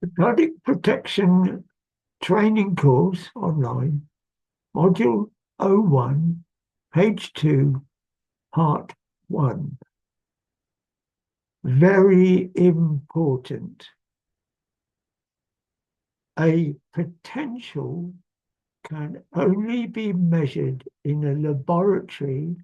Cathodic Protection Training Course online, module01, page 2, part 1. Very important. A potential can only be measured in a laboratory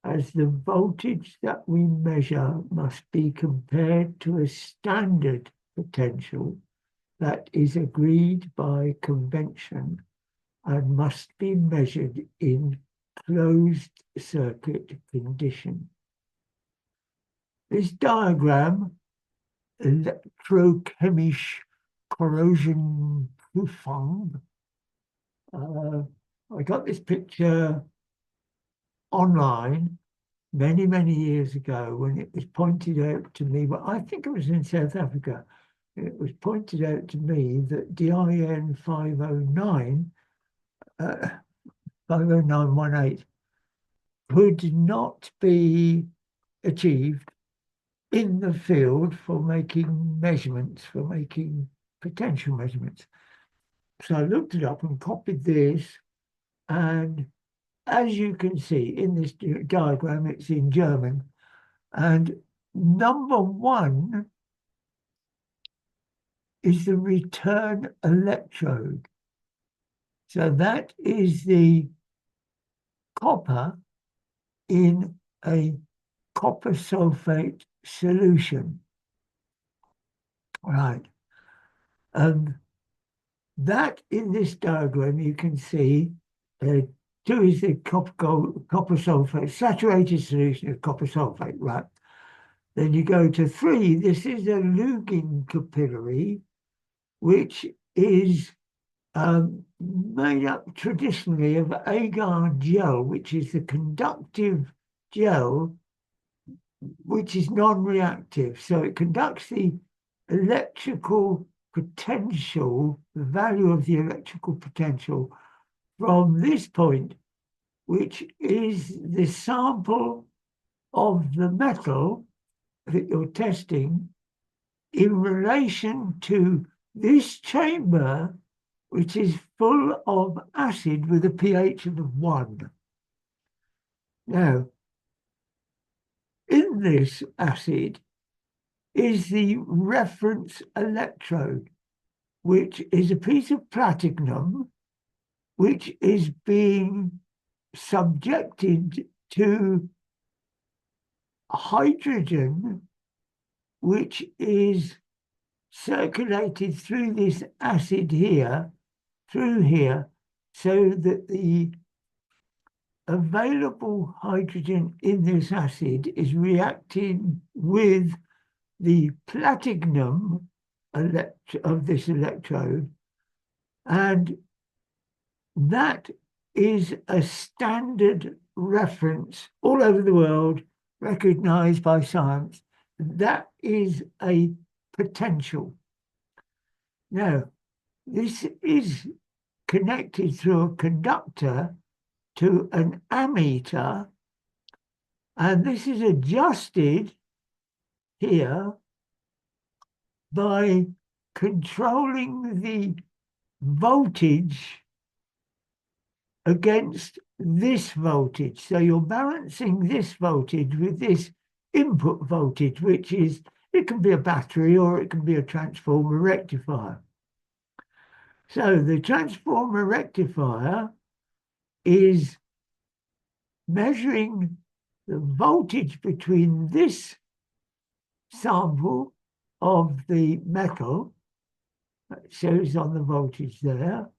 as the voltage that we measure must be compared to a standard potential that is agreed by convention and must be measured in closed circuit condition. This diagram, electrochemische Corrosionprüfung, I got this picture online many, many years ago when it was pointed out to me. Well, I think it was in South Africa. It was pointed out to me that DIN 509, 50918, could not be achieved in the field for making measurements, for making potential measurements. So I looked it up and copied this, and as you can see in this diagram, it's in German, and number 1 is the return electrode. So that is the copper in a copper sulfate solution. Right. That in this diagram you can see 2 is the copper sulfate, saturated solution of copper sulfate, right? Then you go to 3, this is a Lugin capillary, which is made up traditionally of agar gel, which is the conductive gel, which is non-reactive. So it conducts the electrical potential, the value of the electrical potential from this point, which is the sample of the metal that you're testing in relation to this chamber, which is full of acid with a pH of 1. Now, in this acid is the reference electrode, which is a piece of platinum which is being subjected to hydrogen, which is circulated through this acid here, through here, so that the available hydrogen in this acid is reacting with the platinum of this electrode, and that is a standard reference all over the world, recognized by science. That is a potential. Now, this is connected through a conductor to an ammeter, and this is adjusted here by controlling the voltage against this voltage. So you're balancing this voltage with this input voltage, which is, it can be a battery or it can be a transformer rectifier. So the transformer rectifier is measuring the voltage between this sample of the metal, that shows on the voltage there,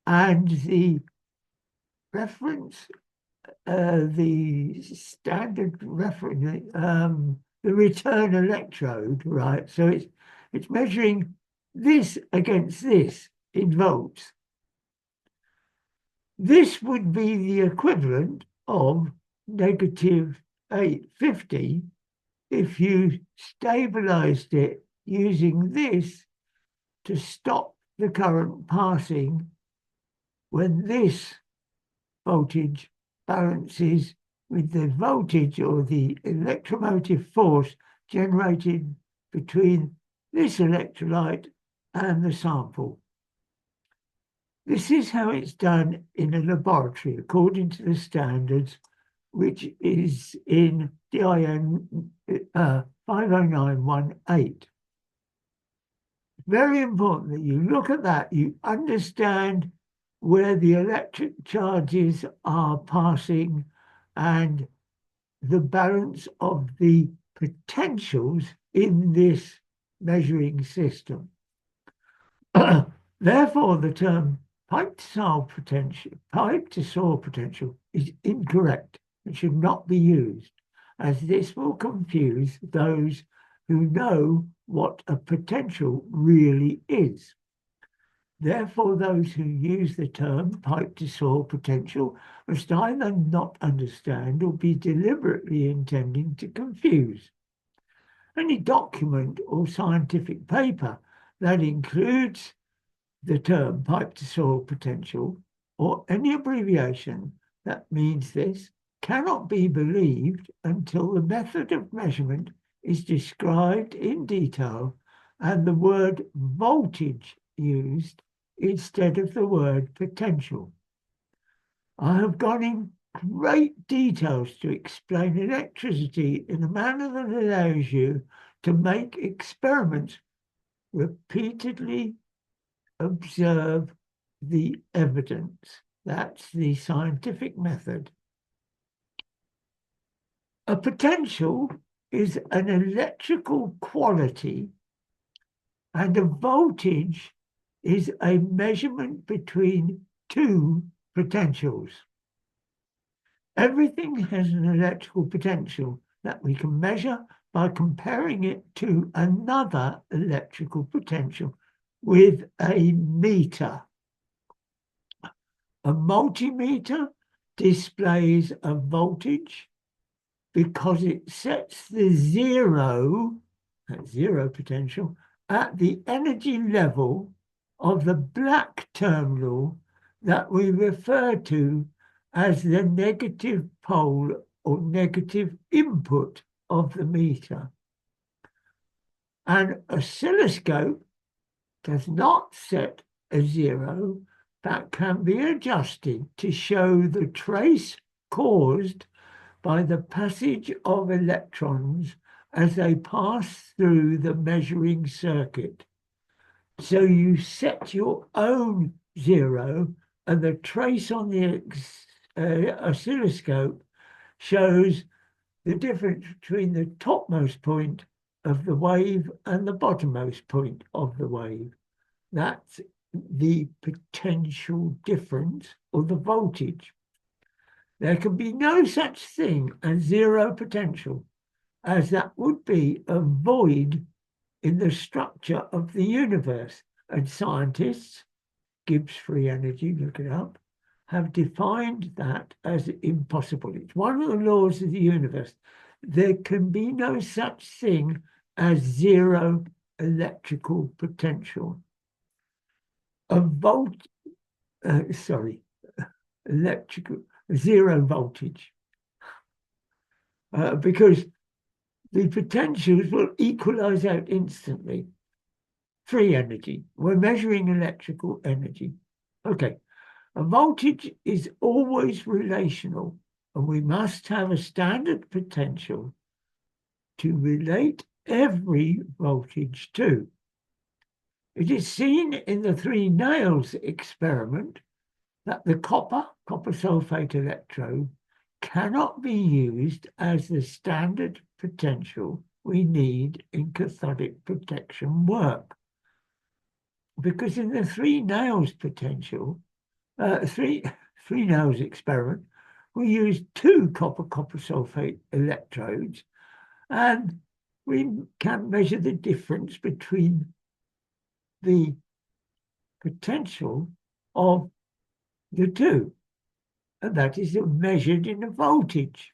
and the reference, the standard reference, the return electrode, right? So it's measuring this against this in volts. This would be the equivalent of negative 850 if you stabilized it using this to stop the current passing when this voltage balances with the voltage or the electromotive force generated between this electrolyte and the sample. This is how it's done in a laboratory according to the standards, which is in DIN 50918. Very important that you look at that, you understand where the electric charges are passing and the balance of the potentials in this measuring system. Therefore, the term pipe to soil potential is incorrect and should not be used, as this will confuse those who know what a potential really is. Therefore, those who use the term pipe to soil potential must either not understand or be deliberately intending to confuse. Any document or scientific paper that includes the term pipe to soil potential or any abbreviation that means this cannot be believed until the method of measurement is described in detail and the word voltage used instead of the word potential. I have gone in great details to explain electricity in a manner that allows you to make experiments, repeatedly observe the evidence. That's the scientific method. A potential is an electrical quality, and a voltage is a measurement between two potentials. Everything has an electrical potential that we can measure by comparing it to another electrical potential with a meter. A multimeter displays a voltage because it sets the zero potential, at the energy level of the black terminal that we refer to as the negative pole or negative input of the meter. An oscilloscope does not set a zero, but can be adjusted to show the trace caused by the passage of electrons as they pass through the measuring circuit. So you set your own zero, and the trace on the oscilloscope shows the difference between the topmost point of the wave and the bottommost point of the wave. That's the potential difference, or the voltage. There can be no such thing as zero potential, as that would be a void in the structure of the universe. And scientists, Gibbs free energy, look it up, have defined that as impossible. It's one of the laws of the universe. There can be no such thing as zero electrical potential. Zero voltage. Because the potentials will equalize out instantly. Free energy. We're measuring electrical energy. Okay. A voltage is always relational, and we must have a standard potential to relate every voltage to. It is seen in the 3 nails experiment that the copper sulfate electrode cannot be used as the standard potential we need in cathodic protection work. Because in the 3 nails potential, three nails experiment, we used 2 copper sulfate electrodes, and we can measure the difference between the potential of the two, and that is measured in a voltage.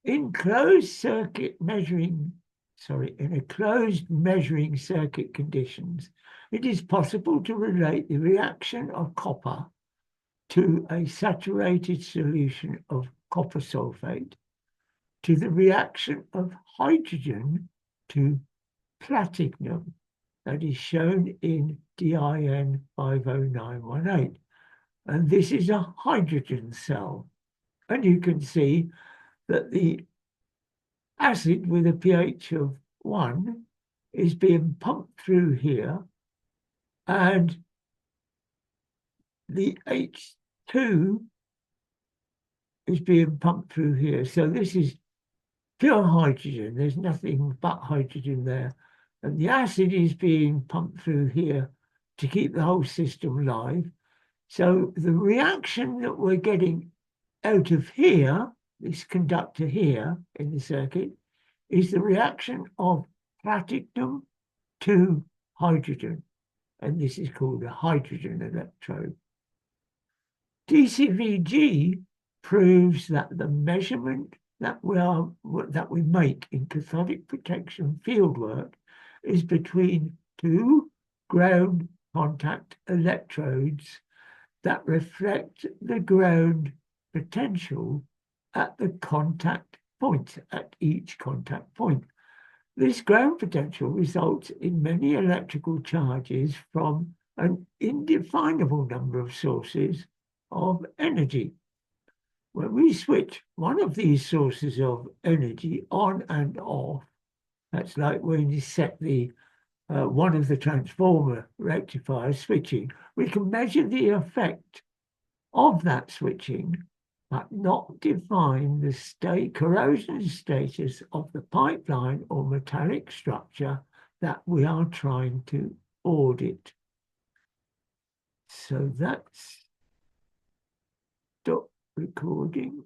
In a closed measuring circuit conditions, it is possible to relate the reaction of copper to a saturated solution of copper sulfate to the reaction of hydrogen to platinum that is shown in DIN 50918. And this is a hydrogen cell. And you can see that the acid with a pH of 1 is being pumped through here, and the H2 is being pumped through here. So this is pure hydrogen. There's nothing but hydrogen there. And the acid is being pumped through here to keep the whole system live. So the reaction that we're getting out of here, this conductor here in the circuit, is the reaction of platinum to hydrogen. And this is called a hydrogen electrode. DCVG proves that the measurement that we make in cathodic protection fieldwork is between two ground contact electrodes that reflect the ground potential at the contact point, at each contact point. This ground potential results in many electrical charges from an indefinable number of sources of energy. When we switch one of these sources of energy on and off, that's like when you set the one of the transformer rectifiers switching, we can measure the effect of that switching, but not define the corrosion status of the pipeline or metallic structure that we are trying to audit. So that's stop recording.